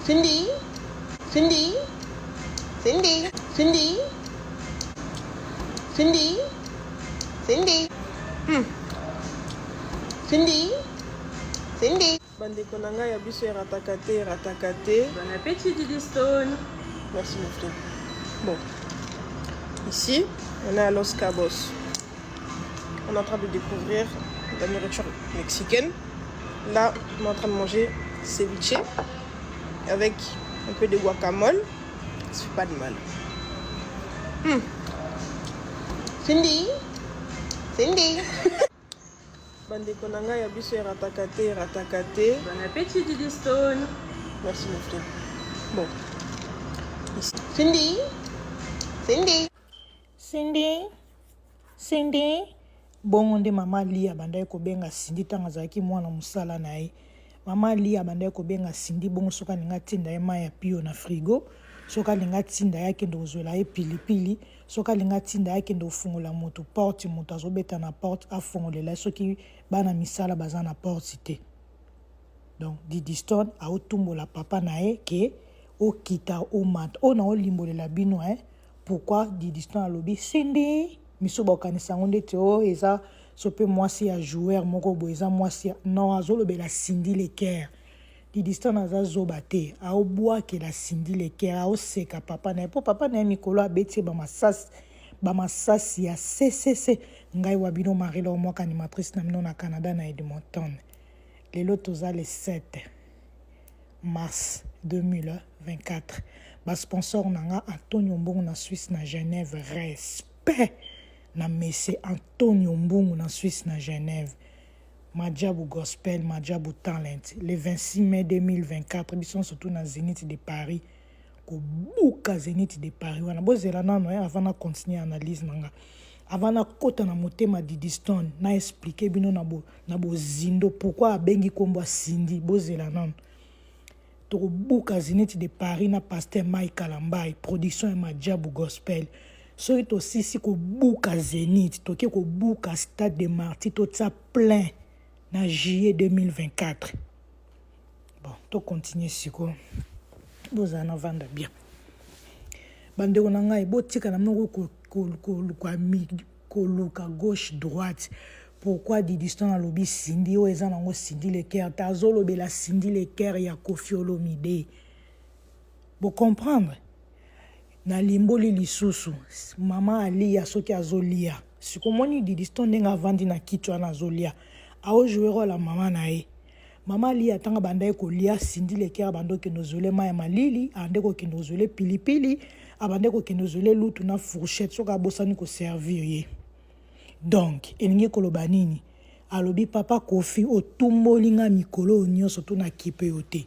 Cindy, Cindy, Cindy, Cindy, Cindy, Cindy, Cindy, Cindy. Bandeko na ngai ya biso ratakate. Bon appétit Didi Stone. Merci mon frère. Bon, ici on est à Los Cabos. On est en train de découvrir la nourriture mexicaine. Là, on est en train de manger ceviche avec un peu de guacamole. Ça fait pas de mal. Cindy, Cindy. Bandeko na ngai ya biso ratakate. Bon appétit Didi Stone. Merci mon frère. Bon, ici. Cindy, Cindy, Cindy, Cindy. Bongo nde mama Lia bandai kobenga Cindy tanga zaki mwana musala na ye. Mama Lia bandai kobenga Cindy bongo soka linga tinda ye mai ya pio na frigo. Soka linga tinda yake ndo ozwela ye pilipili. Soka linga tinda yake ndo fungola moto porte moto azobeta na porte afungolela soki bana misala baza na porte te. Donc Didi Stone a otumbola papa na ye ke okita o mat o na olimbolela bino pourquoi Didi Stone alobi Cindy miso bokanisa ngonde te o eza sope mwasi ya joueur moko bo eza mwasi non azolobela Cindy Leker. Didi Stone aza zoba te a obwake la Cindy Leker a oseka papa na po papa na mikolo abeti ba masasi ya CCC ngai wa bino marilo mwaka animatrice na mino na Canada na Edmonton. Lelo toza le 7 mars 2024. Ba sponsor nanga Antonio Mbungu na Suisse na Genève. Respect na messe Antonio Mbungu na Suisse na Genève. Madjabu Gospel, Madjabu Talent. Le 26 mai 2024, ils sont surtout dans Zénith de Paris. Ko buka Zénith de Paris. Wana bozela nano avant na continuer analyse nanga. Avant na kota na motema Didi Stone na expliquer bino na bo zindo pourquoi abengi kombo Cindy bozela nano. To buka Zénith de Paris na pasteur Mike Kalambai, production ya Madjabu Gospel. So ito sisi ko buka Zénith, to ke ko buka Stade de Martyrs, to tsa plein na juillet 2024. Bon, to continuer siko. Bozana vanda bien. Bande on ngai botika na moko koluka gauche droite. Pourquoi Didi Stone a lobby Cindy o eza nango Cindy Leker tazolo bela Cindy Leker ya Koffi Olomide. Vous comprendre? Na limboli lisusu mama Alia soki azolia. Sikomoni Didi Stone ndenga vandi na kichwa na azolia. Ao jouer la mama na ye. Mama Alia tanga bandai ko lia Cindy Leker bando ke nozole maya malili ande ko ke nozole pilipili abande ko ke nozole lutu na fourchette soka bosani ko servir ye. Donc elingi koloba nini alobi papa Koffi otumbolinga mikolo nyonso to na kipe yote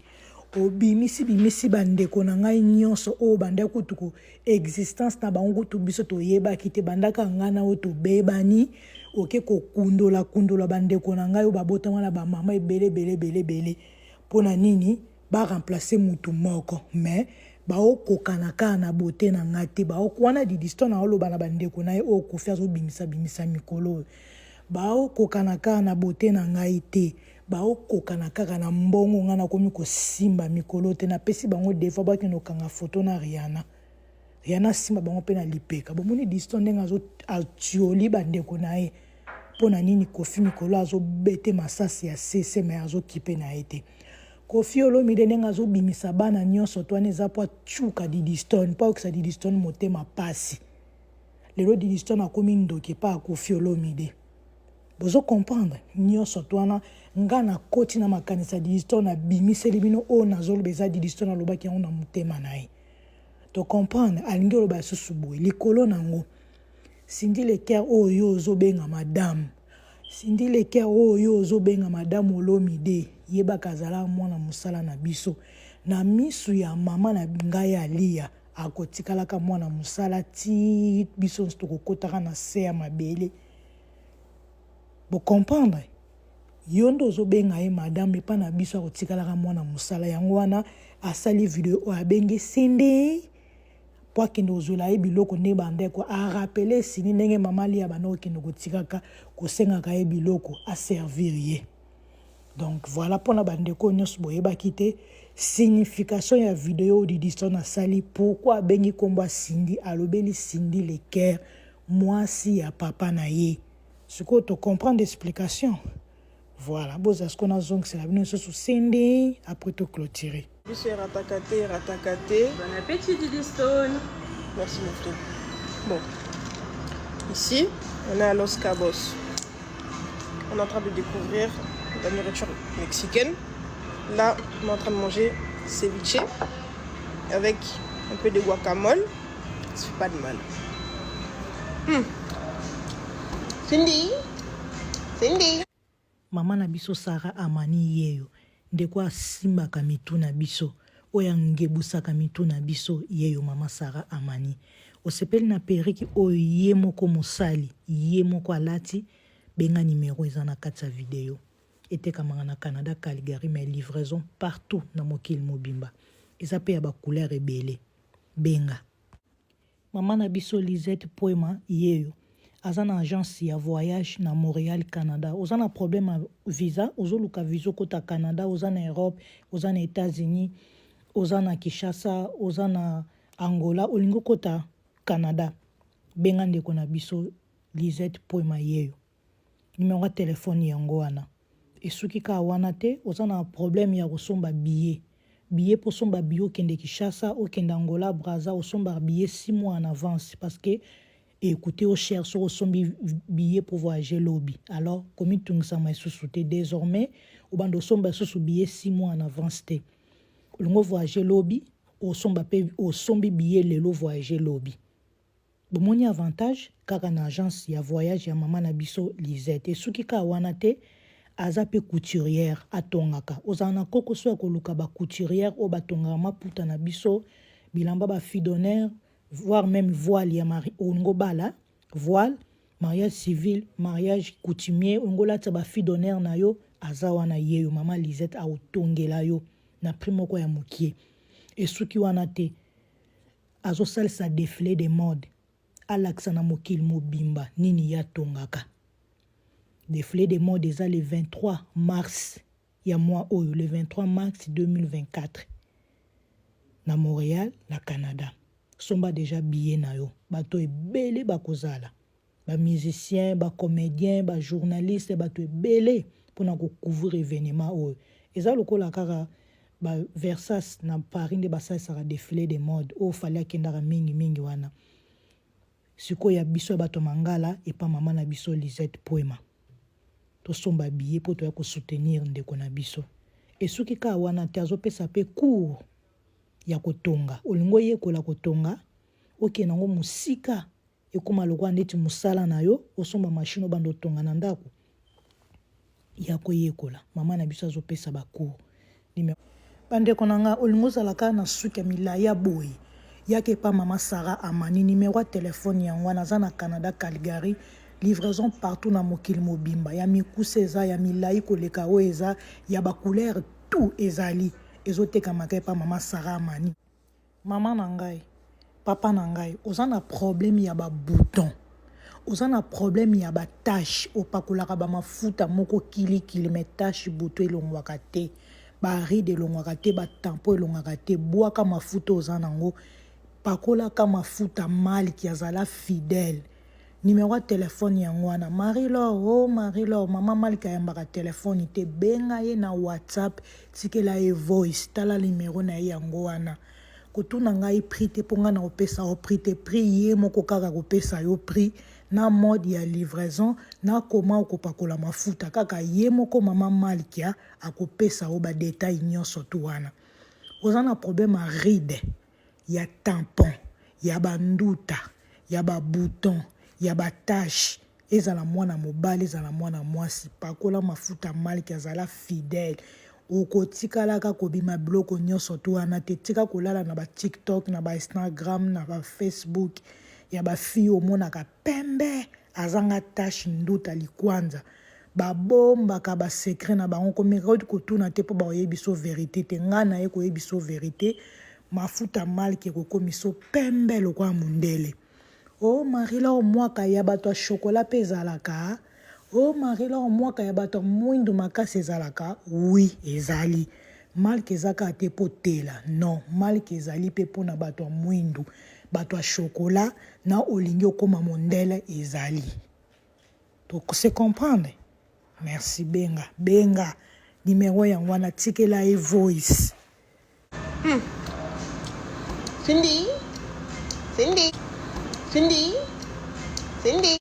obimisi bandeko na ngai nyonso o bande kutuko existence na bango to biso to yeba kite bandaka ngana o to bebani oke ko kundola bandeko na ngai o babota wana ba mama ebele pona nini ba remplacer mutu moko mais ba okokanaka na bote na ngati ba okwana Didi Stone na oloba na bandeko na ye o Koffi azo bimisa mikolo ba okokanaka na bote na ngai te ba okokanaka na mbongo ngana komi ko simba mikolo te na pesi bango defa ba kino kanga photo na Rihanna simba bango pe na lipeka bomoni Didi Stone ndenga zo atioli bandeko na ye pona nini Koffi mikolo azo bete masasi ya CC mais azo kipe na ete Koffi Olomide ndenga zo bimisa bana nyonso to aneza po chuka Didi Stone pa okisa Didi Stone motema pasi lelo Didi Stone akomi ndoke pa Koffi Olomide bozo comprendre nyonso to ana ngana koti na makanisa Didi Stone abimiseli bino o nazolo beza Didi Stone alobaki yango na motema na ye to comprendre alingi oloba susu boye likolo nango Cindy Leker oyo ozobenga madame Cindy Leker oyo ozobenga madame Olomide yeba kazala mwana musala na biso na misu ya mama na ngai Alia akotikalaka mwana musala ti biso stokokotaka na se ya mabele bo comprendre yondo ozobenga ye madame epa na biso akotikalaka mwana musala yango wana asali video o abengi Cindy po akende ozwela ye biloko nde bandeko a rappele sini ndenge mama Lia bana okende kotikaka kosengaka ye biloko a servir ye. Donc voilà pona bandeko nyonso boyebaki te signification ya vidéo Didi Stone na sali pourquoi bengi komba Cindy alobeli Cindy le cœur mwasi ya papa na ye. Ce que tu comprends d'explication. Voilà, bon, est-ce qu'on a zong c'est la venue sur Cindy après te clôturer. Biso ratakate, ratakate. Bon appétit Didi Stone. Merci mon frère. Bon, ici, on est à Los Cabos. On est en train de découvrir la nourriture mexicaine. Là, on est en train de manger ceviche avec un peu de guacamole. Ça fait pas de mal. Cindy, Cindy. Mama na biso Sarah Amani yeyo ndeko asimbaka mitu na biso oyo angebusaka mitu na biso yeyo mama Sarah Amani osepeli na periki oyo ye moko mosali ye moko alati benga numéro eza na kati ya video etekamaka na Canada Calgary mais livraison partout na mokili mobimba eza pe ya ba couleur ebele benga mama na biso Lisette Poema yeyo aza na agence ya voyage na Montréal Canada oza na problème à visa ozoluka visa kota Canada oza na Europe oza na États-Unis oza na Kinshasa oza na Angola olingo kota Canada benga ndeko na biso Lisette Poema yeyo numéro ya telefone yango wana esuki ka wana te oza na problème ya kosomba billet pour somba billet okende Kinshasa okende Angola Brazza osomba billet 6 mois en avance parce que écoutez au cher sur son billet pour voyager lobby alors comme tout ça m'a sous-souté désormais au bando somba sous billet 6 mois en avance te longo voyager lobby au somba au sombi billet lelo voyager lobby bon moni avantage kaka na agence ya voyage ya mama na biso Lisette suki ka wana te azape couturière atongaka ozana koko so ko luka ba couturière o batonga maputa na biso bilamba ba fille d'honneur voire même voile ya mari ongobala voile mariage civil mariage coutumier ongola taba fille d'honneur na yo azawa na yeyo mama Lisette a otongela yo na primo ko ya mokie esuki wana te azo salsa défilé de mode alaksa na mokili mobimba nini ya tongaka défilé de mode eza le 23 mars ya mois oyo le 23 mars 2024 na Montréal na Canada somba déjà billet na yo bato ebele bakozala ba musicien ba comédien ba journaliste bato ebele pona ko couvrir événement oyo eza lokola kaka ba Versace na Paris nde basala défilé de mode o fallait kendaka mingi wana siko ya biso bato mangala et pas mama na biso Lisette Poema to somba billet po to ya ko soutenir ndeko na biso et soki ka wana te azopesa pe cours ya kotonga olingo yekola kotonga okena ngo musika ekoma lokwa ndeti musala na yo osomba machine bando tonga na ndako ya koyekola mama na biso azopesa ba cours bandeko nanga olingo zalaka na suka milaya boy yake pa mama Sarah Amani numéro ya telefone yango na za na Canada Calgary livraison partout na mokili mobimba ya mikuse eza ya milai koleka o eza ya ba couleur tout ezali ezoteka makai pa mama Sarah Amani mama na ngai papa na ngai oza na problème ya ba bouton oza na problème ya ba tache opakolaka ba mafuta moko kili mais tache bouton elongwaka te ba ride elongwaka te ba tampon elongwaka te bwaka mafuta oza nango pakolaka mafuta mal ki azala fidèle numéro ya telefone yango wana Marie-Laure mama malika yambaka telefone te benga ye na WhatsApp tikela ye voice tala numéro na ye yango wana kotuna ngai prix te ponga na opesa o prix te prix ye moko kaka kopesa yo prix na mode ya livraison na koma okopakola mafuta kaka ye moko mama malika akopesa o ba détail nyonso tu wana oza na problème a ride ya tampon ya banduta ya ba bouton ya ba tache ezala mwana mobali ezala mwana mwasi pakola mafuta maliki azala fidèle okotikalaka kobima biloko nyonso to wana te tika kolala na ba TikTok na ba Instagram na ba Facebook ya ba fille omonaka pembe azanga tache nduta likwanza babombaka ba secret na bango komeka kotuna te po ba oyebiso vérité te ngana ye koyebiso vérité mafuta maliki kokomiso pembe lokwa mundele oh Marie-Laure mwaka ya bato chocolat pe ezalaka oh Marie-Laure mwaka ya bato mwindu makasi ezalaka oui ezali malke ezaka te po tela non malke ezali pe pona bato ya mwindu bato ya chocolat na olingi okoma mondele ezali donc c'est comprendre merci benga numéro yango wana tikela e voice Cindy